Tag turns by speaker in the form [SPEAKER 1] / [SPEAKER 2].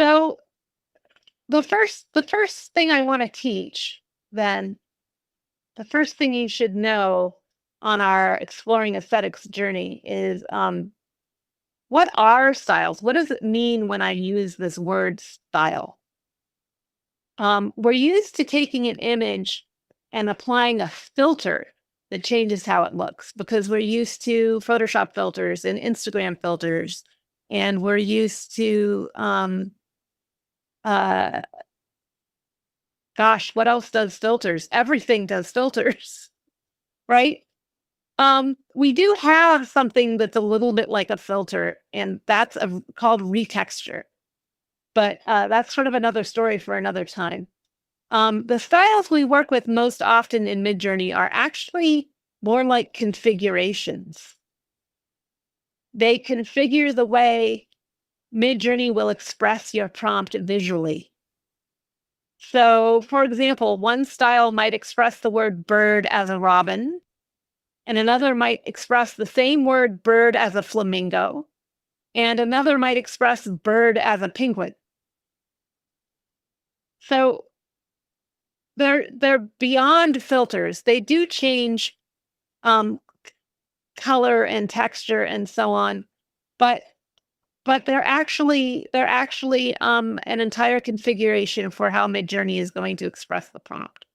[SPEAKER 1] So the first thing I want to teach, then, the first thing you should know on our exploring aesthetics journey is what are styles? What does it mean when I use this word style? We're used to taking an image and applying a filter that changes how it looks because we're used to Photoshop filters and Instagram filters, and we're used to uh, gosh, what else does filters? Everything does filters, right? We do have something that's a little bit like a filter, and that's called retexture. But that's sort of another story for another time. The styles we work with most often in Midjourney are actually more like configurations. They configure the way Midjourney will express your prompt visually. So, for example, one style might express the word bird as a robin, and another might express the same word bird as a flamingo, and another might express bird as a penguin. So they're beyond filters. They do change um, color and texture and so on, but they're actually an entire configuration for how Midjourney is going to express the prompt.